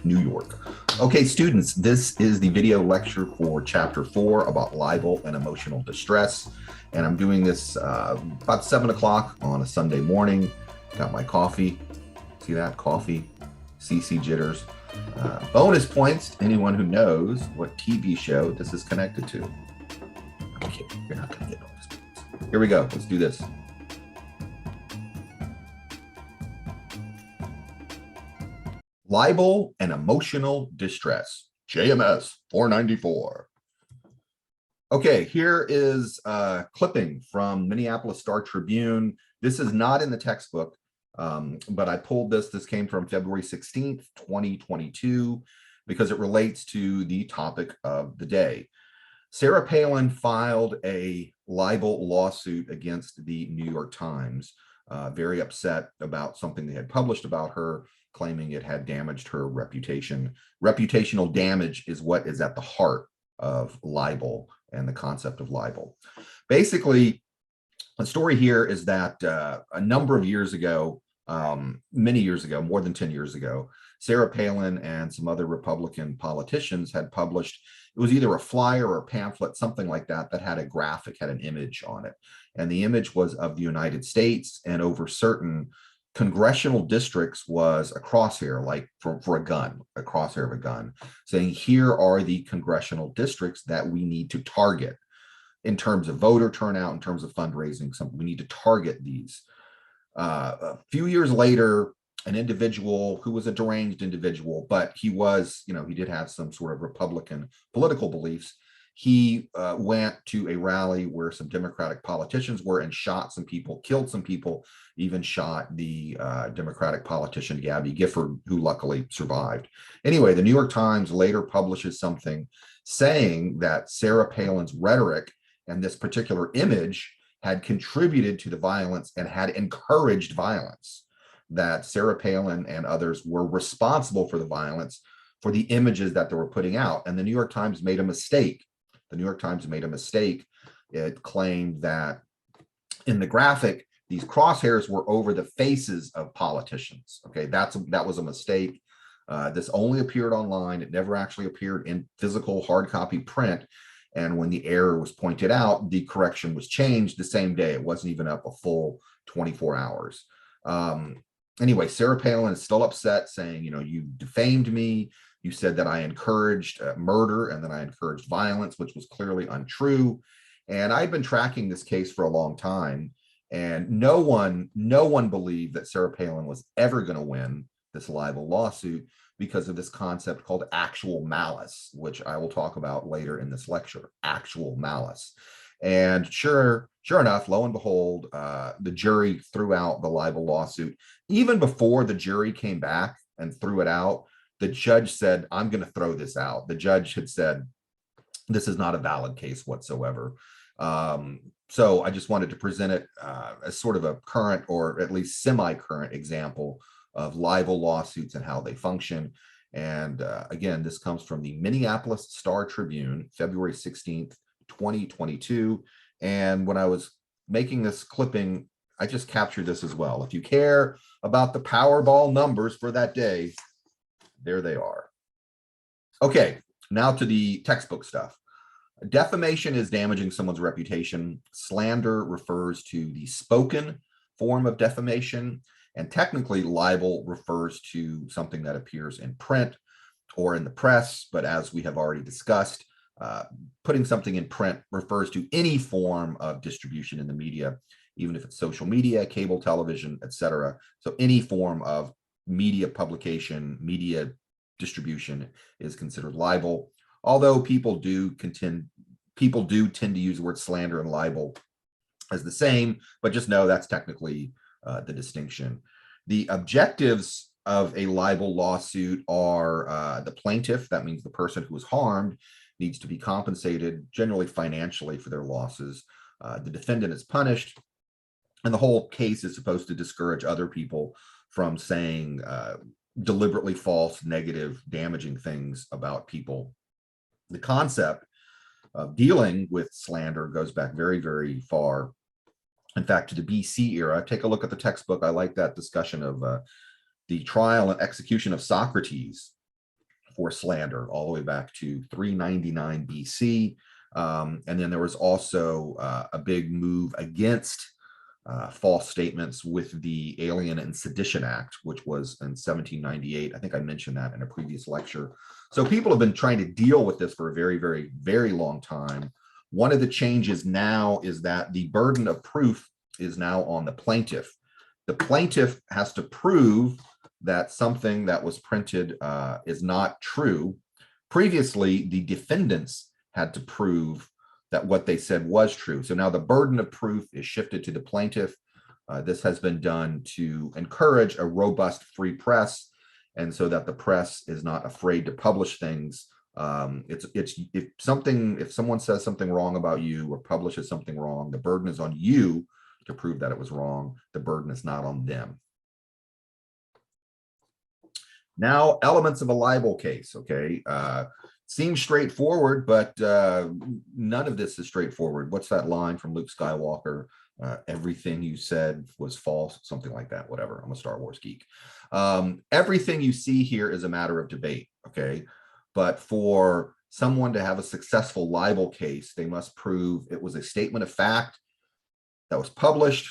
New York. Okay, students, this is the video lecture for chapter 4 about libel and emotional distress. And I'm doing this about 7 o'clock on a Sunday morning. Got my coffee. See that? Coffee. CC jitters. Bonus points to anyone who knows what TV show this is connected to. I'm kidding. You're not going to get bonus points. Here we go. Let's do this. Libel and emotional distress, JMS 494. Okay, here is a clipping from Minneapolis Star Tribune. This is not in the textbook, but I pulled this. This came from February 16th, 2022, because it relates to the topic of the day. Sarah Palin filed a libel lawsuit against the New York Times, very upset about something they had published about her, claiming it had damaged her reputation. Reputational damage is what is at the heart of libel and the concept of libel. Basically, the story here is that a number of years ago, many years ago, more than 10 years ago, Sarah Palin and some other Republican politicians had published, it was either a flyer or a pamphlet, something like that, that had a graphic, had an image on it. And the image was of the United States, and over certain congressional districts was a crosshair, like for a gun, a crosshair of a gun, saying here are the congressional districts that we need to target in terms of voter turnout, in terms of fundraising. Something we need to target these. A few years later, an individual who was a deranged individual, but he was, he did have some sort of Republican political beliefs. He went to a rally where some Democratic politicians were and shot some people, killed some people, even shot the Democratic politician Gabby Gifford, who luckily survived. Anyway, the New York Times later publishes something saying that Sarah Palin's rhetoric and this particular image had contributed to the violence and had encouraged violence, that Sarah Palin and others were responsible for the violence, for the images that they were putting out. And the New York Times made a mistake. The New York Times made a mistake. It claimed that in the graphic, these crosshairs were over the faces of politicians. Okay, that was a mistake. This only appeared online. It never actually appeared in physical hard copy print. And when the error was pointed out, the correction was changed the same day. It wasn't even up a full 24 hours. Anyway, Sarah Palin is still upset, saying, you defamed me. You said that I encouraged murder and that I encouraged violence, which was clearly untrue. And I've been tracking this case for a long time, and no one believed that Sarah Palin was ever going to win this libel lawsuit because of this concept called actual malice, which I will talk about later in this lecture. Actual malice. And sure enough, lo and behold, the jury threw out the libel lawsuit. Even before the jury came back and threw it out, the judge said, I'm going to throw this out. The judge had said, this is not a valid case whatsoever. So I just wanted to present it as sort of a current, or at least semi-current example of libel lawsuits and how they function. And again, this comes from the Minneapolis Star Tribune, February 16th, 2022. And when I was making this clipping, I just captured this as well. If you care about the Powerball numbers for that day, there they are. Okay, now to the textbook stuff. Defamation is damaging someone's reputation. Slander refers to the spoken form of defamation. And technically, libel refers to something that appears in print or in the press. But as we have already discussed, putting something in print refers to any form of distribution in the media, even if it's social media, cable television, etc. So any form of media publication, media distribution is considered libel. Although people do tend to use the word slander and libel as the same, but just know that's technically the distinction. The objectives of a libel lawsuit are the plaintiff, that means the person who was harmed, needs to be compensated, generally financially, for their losses. The defendant is punished, and the whole case is supposed to discourage other people from saying deliberately false, negative, damaging things about people. The concept of dealing with slander goes back very, very far. In fact, to the BC era. Take a look at the textbook. I like that discussion of the trial and execution of Socrates. for slander, all the way back to 399 BC. And then there was also a big move against false statements with the Alien and Sedition Act, which was in 1798. I think I mentioned that in a previous lecture. So people have been trying to deal with this for a very, very, very long time. One of the changes now is that the burden of proof is now on the plaintiff. The plaintiff has to prove that something that was printed is not true. Previously, the defendants had to prove that what they said was true. So now the burden of proof is shifted to the plaintiff. This has been done to encourage a robust free press, and so that the press is not afraid to publish things. If someone says something wrong about you or publishes something wrong, the burden is on you to prove that it was wrong. The burden is not on them. Now, elements of a libel case, okay? Seems straightforward, but none of this is straightforward. What's that line from Luke Skywalker? Everything you said was false, something like that, whatever. I'm a Star Wars geek. Everything you see here is a matter of debate, okay? But for someone to have a successful libel case, they must prove it was a statement of fact that was published,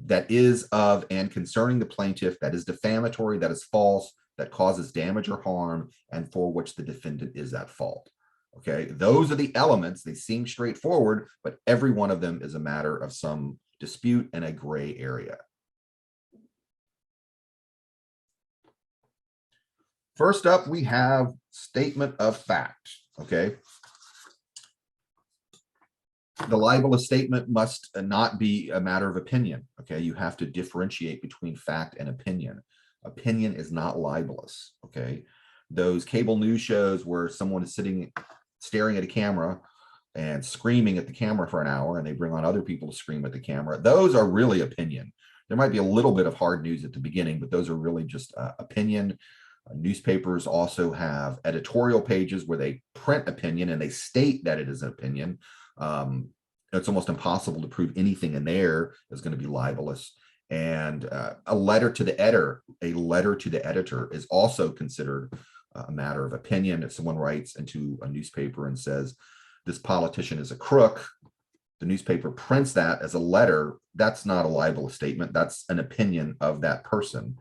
that is of and concerning the plaintiff, that is defamatory, that is false, that causes damage or harm, and for which the defendant is at fault. Okay, those are the elements. They seem straightforward, but every one of them is a matter of some dispute and a gray area. First up, we have statement of fact. Okay. The libelous statement must not be a matter of opinion. Okay, you have to differentiate between fact and opinion. Opinion is not libelous. Okay, those cable news shows where someone is sitting staring at a camera and screaming at the camera for an hour, and they bring on other people to scream at the camera, those are really opinion. There might be a little bit of hard news at the beginning, but those are really just opinion. Newspapers also have editorial pages where they print opinion and they state that it is an opinion. It's almost impossible to prove anything in there is going to be libelous. And a letter to the editor is also considered a matter of opinion. If someone writes into a newspaper and says, this politician is a crook, the newspaper prints that as a letter, that's not a libelous statement. That's an opinion of that person.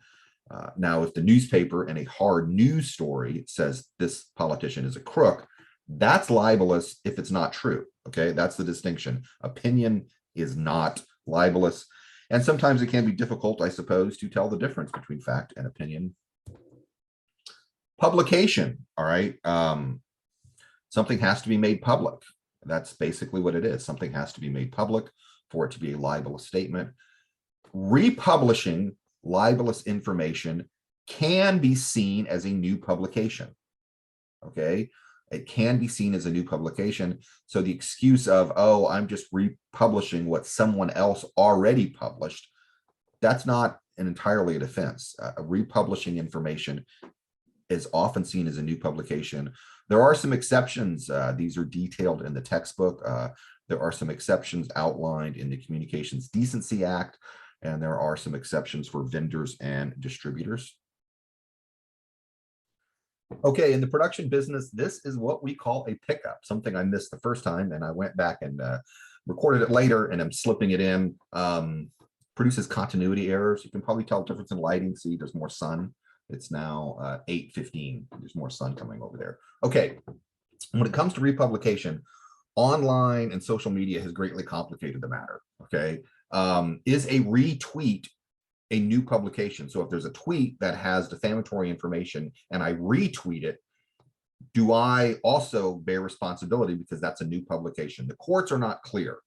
Now, if the newspaper in a hard news story says this politician is a crook, that's libelous if it's not true. Okay, that's the distinction. Opinion is not libelous. And sometimes it can be difficult, I suppose, to tell the difference between fact and opinion. Publication, all right. Something has to be made public. That's basically what it is. Something has to be made public for it to be a libelous statement. Republishing libelous information can be seen as a new publication. Okay, it can be seen as a new publication. So the excuse of, oh, I'm just republishing what someone else already published, that's not entirely a defense. Republishing information is often seen as a new publication. There are some exceptions. These are detailed in the textbook. There are some exceptions outlined in the Communications Decency Act, and there are some exceptions for vendors and distributors. Okay, in the production business, this is what we call a pickup, something I missed the first time, and I went back and recorded it later, and I'm slipping it in. Produces continuity errors. You can probably tell the difference in lighting. See, there's more sun. It's now 8:15. There's more sun coming over there. Okay, when it comes to republication, online and social media has greatly complicated the matter. Okay, is a retweet a new publication? So if there's a tweet that has defamatory information and I retweet it, do I also bear responsibility because that's a new publication? The courts are not clear.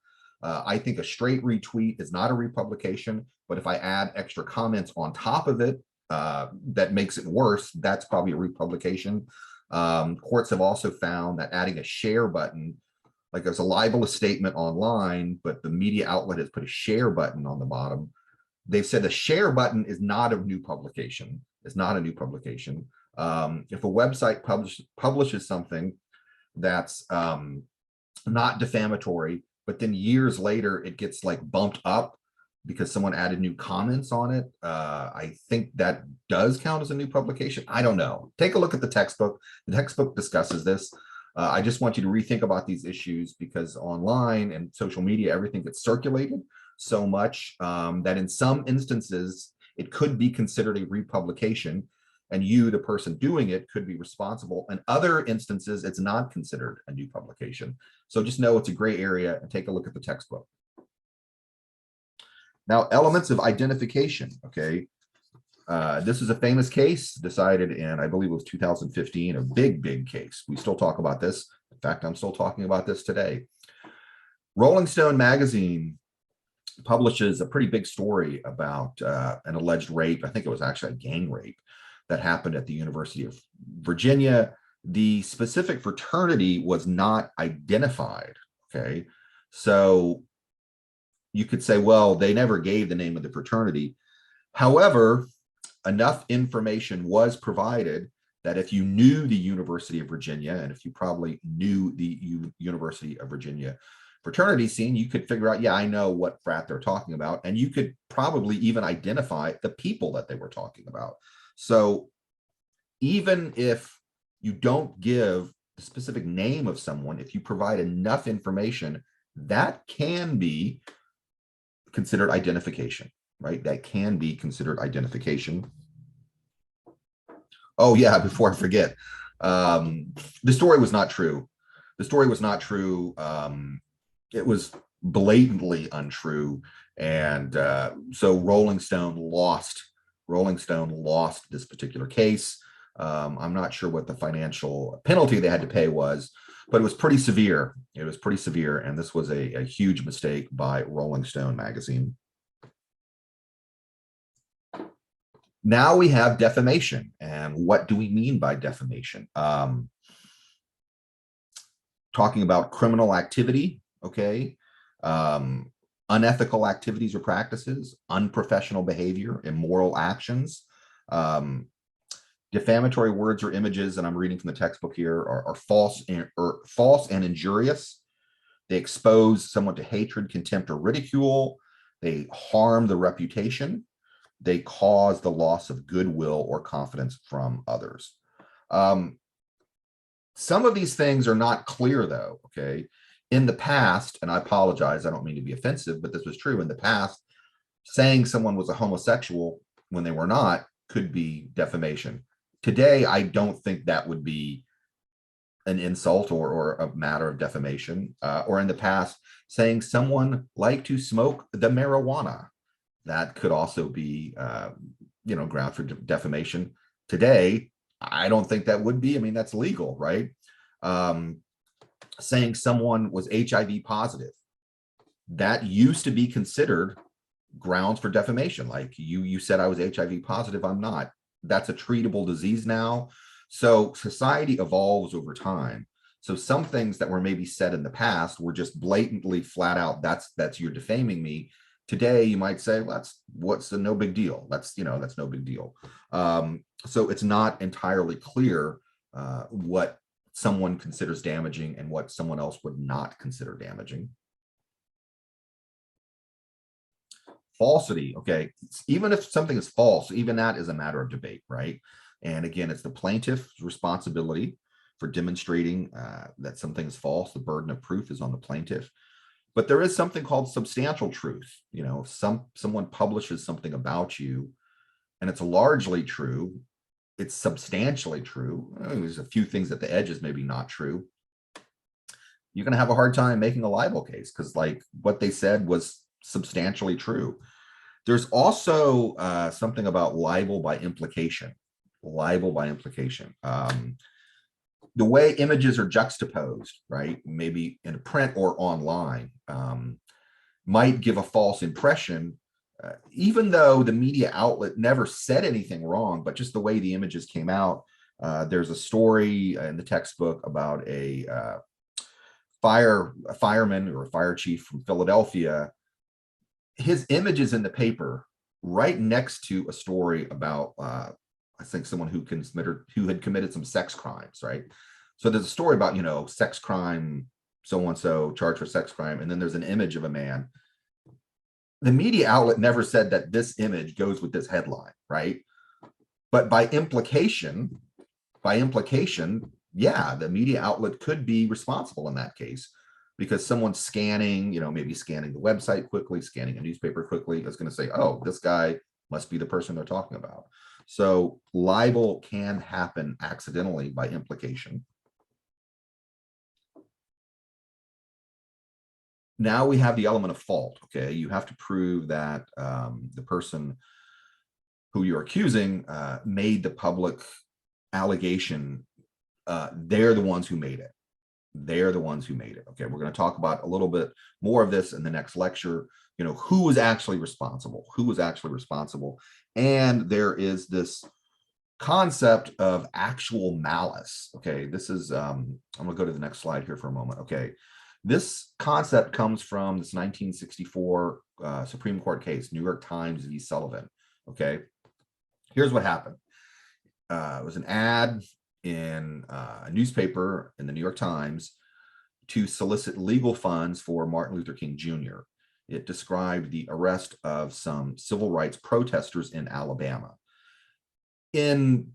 I think a straight retweet is not a republication, but if I add extra comments on top of it, that makes it worse, that's probably a republication. Courts have also found that adding a share button, like there's a libelous statement online, but the media outlet has put a share button on the bottom. They've said the share button is not a new publication. It's not a new publication. If a website publishes something that's not defamatory, but then years later it gets like bumped up because someone added new comments on it. I think that does count as a new publication. I don't know. Take a look at the textbook. The textbook discusses this. I just want you to rethink about these issues, because online and social media, everything gets circulated so much that in some instances, it could be considered a republication, and you, the person doing it, could be responsible. In other instances, it's not considered a new publication. So just know it's a gray area, and take a look at the textbook. Now, elements of identification, okay? This is a famous case decided in, I believe it was 2015, a big case. We still talk about this. In fact, I'm still talking about this today. Rolling Stone magazine publishes a pretty big story about an alleged rape. I think it was actually a gang rape that happened at the University of Virginia. The specific fraternity was not identified, okay? So you could say, well, they never gave the name of the fraternity. However, enough information was provided that if you knew the University of Virginia, and if you probably knew the University of Virginia fraternity scene, you could figure out, yeah, I know what frat they're talking about. And you could probably even identify the people that they were talking about. So even if you don't give the specific name of someone, if you provide enough information, that can be considered identification, right? That can be considered identification. Oh yeah, before I forget, the story was not true. The story was not true. It was blatantly untrue. And so Rolling Stone lost this particular case. I'm not sure what the financial penalty they had to pay was, but it was pretty severe. It was pretty severe. And this was a huge mistake by Rolling Stone magazine. Now we have defamation. And what do we mean by defamation? Talking about criminal activity, okay? Unethical activities or practices, unprofessional behavior, immoral actions. Defamatory words or images, and I'm reading from the textbook here, are false and injurious. They expose someone to hatred, contempt, or ridicule. They harm the reputation. They cause the loss of goodwill or confidence from others. Some of these things are not clear, though, okay? In the past, and I apologize, I don't mean to be offensive, but this was true in the past, saying someone was a homosexual when they were not could be defamation. Today, I don't think that would be an insult or a matter of defamation. Or in the past, saying someone liked to smoke the marijuana, that could also be, ground for defamation. Today, I don't think that would be. I mean, that's legal, right? Saying someone was HIV positive, that used to be considered grounds for defamation. Like you said I was HIV positive, I'm not. That's a treatable disease now. So society evolves over time. So some things that were maybe said in the past were just blatantly flat out, that's you're defaming me. Today, you might say, well, what's the no big deal? That's no big deal. So it's not entirely clear what someone considers damaging and what someone else would not consider damaging. Falsity, okay. Even if something is false, even that is a matter of debate, right? And again, it's the plaintiff's responsibility for demonstrating that something is false. The burden of proof is on the plaintiff. But there is something called substantial truth. If someone publishes something about you and it's largely true, it's substantially true. There's a few things at the edges, maybe not true. You're going to have a hard time making a libel case because like what they said was substantially true. There's also something about libel by implication. Libel by implication. The way images are juxtaposed, right? Maybe in print or online, might give a false impression, even though the media outlet never said anything wrong, but just the way the images came out. There's a story in the textbook about a fireman or a fire chief from Philadelphia. His image is in the paper right next to a story about I think someone who had committed some sex crimes, right? So there's a story about, sex crime, so-and-so charged for sex crime. And then there's an image of a man. the media outlet never said that this image goes with this headline, right? But by implication, yeah, the media outlet could be responsible in that case, because someone's scanning, maybe scanning the website quickly, scanning a newspaper quickly, is going to say, oh, this guy must be the person they're talking about. So libel can happen accidentally by implication. Now we have the element of fault. Okay, you have to prove that the person who you're accusing made the public allegation. They're the ones who made it. They're the ones who made it. Okay, we're going to talk about a little bit more of this in the next lecture. Who was actually responsible? Who was actually responsible? And there is this concept of actual malice. Okay, this is I'm going to go to the next slide here for a moment. Okay, this concept comes from this 1964 Supreme Court case, New York Times v. Sullivan. Okay, here's what happened. It was an ad in a newspaper in the New York Times to solicit legal funds for Martin Luther King Jr. It described the arrest of some civil rights protesters in Alabama. In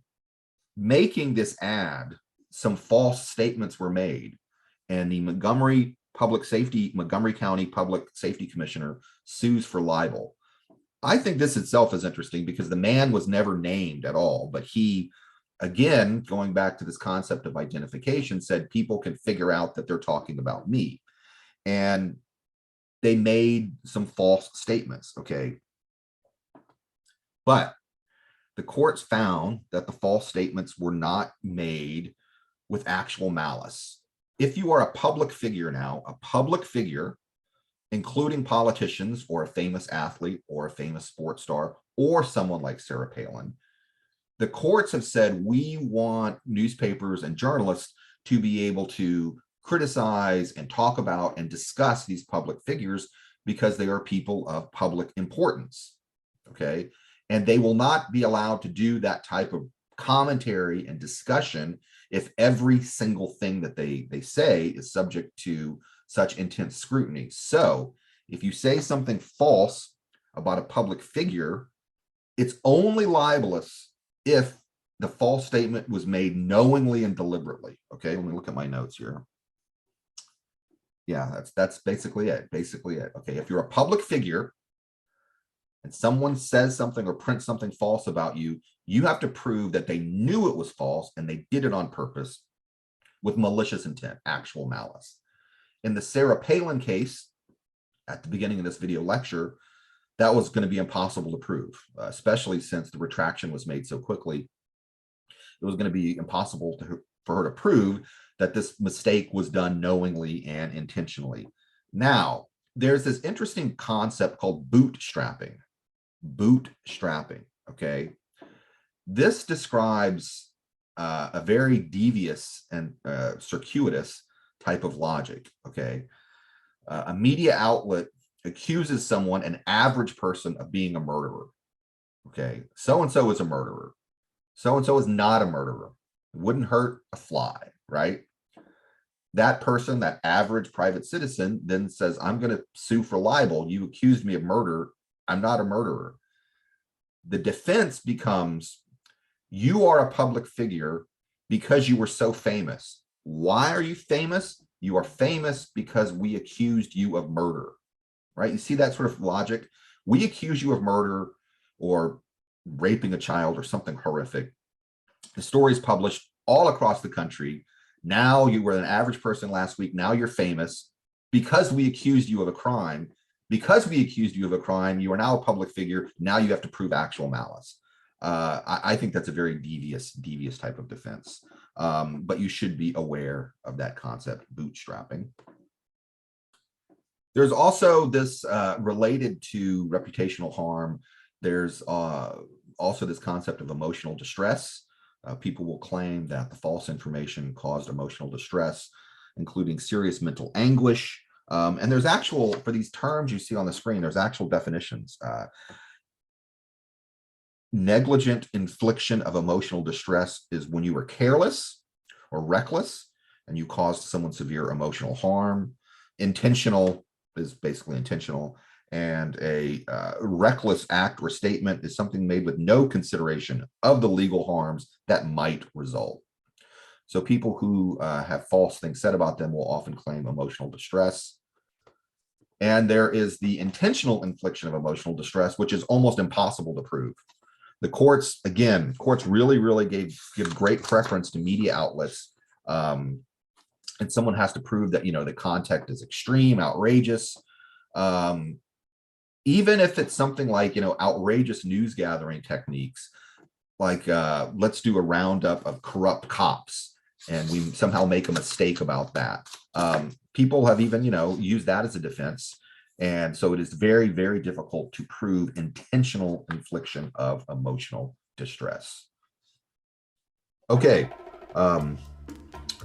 making this ad, some false statements were made, and the Montgomery County Public Safety Commissioner sues for libel. I think this itself is interesting because the man was never named at all, but he, again, going back to this concept of identification, said people can figure out that they're talking about me. And they made some false statements, okay? But the courts found that the false statements were not made with actual malice. If you are a public figure now, a public figure, including politicians or a famous athlete or a famous sports star or someone like Sarah Palin, the courts have said we want newspapers and journalists to be able to criticize and talk about and discuss these public figures because they are people of public importance, okay? And they will not be allowed to do that type of commentary and discussion if every single thing that they say is subject to such intense scrutiny. So if you say something false about a public figure, it's only libelous if the false statement was made knowingly and deliberately. Okay, let me look at my notes here. Yeah, that's basically it. Okay, if you're a public figure and someone says something or prints something false about you, you have to prove that they knew it was false and they did it on purpose with malicious intent, actual malice. In the Sarah Palin case, at the beginning of this video lecture, that was going to be impossible to prove, especially since the retraction was made so quickly. It was going to be impossible for her to prove that this mistake was done knowingly and intentionally. Now, there's this interesting concept called bootstrapping. Bootstrapping, okay? This describes a very devious and circuitous type of logic, okay? A media outlet accuses someone, an average person, of being a murderer. Okay, so-and-so is a murderer. So-and-so is not a murderer. It wouldn't hurt a fly, right? That person, that average private citizen, then says, I'm going to sue for libel. You accused me of murder. I'm not a murderer. The defense becomes, you are a public figure because you were so famous. Why are you famous? You are famous because we accused you of murder. Right? You see that sort of logic? We accuse you of murder or raping a child or something horrific. The story is published all across the country. Now you were an average person last week. Now you're famous because we accused you of a crime. Because we accused you of a crime, you are now a public figure. Now you have to prove actual malice. I think that's a very devious type of defense. But you should be aware of that concept, bootstrapping. There's also this related to reputational harm. There's also this concept of emotional distress. People will claim that the false information caused emotional distress, including serious mental anguish. And there's actual, for these terms you see on the screen, there's actual definitions. Negligent infliction of emotional distress is when you were careless or reckless and you caused someone severe emotional harm. Intentional is basically intentional. And a reckless act or statement is something made with no consideration of the legal harms that might result. So people who have false things said about them will often claim emotional distress. And there is the intentional infliction of emotional distress, which is almost impossible to prove. The courts, again, courts really give great preference to media outlets. And someone has to prove that, the context is extreme, outrageous. Even if it's something like, outrageous news gathering techniques, like let's do a roundup of corrupt cops and we somehow make a mistake about that. People have even, used that as a defense. And so it is very difficult to prove intentional infliction of emotional distress. Okay,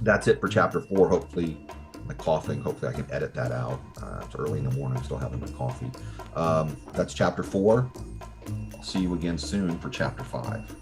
that's it for chapter 4. Hopefully, my coughing, hopefully I can edit that out. It's early in the morning, I'm still having my coffee. That's chapter 4. See you again soon for chapter 5.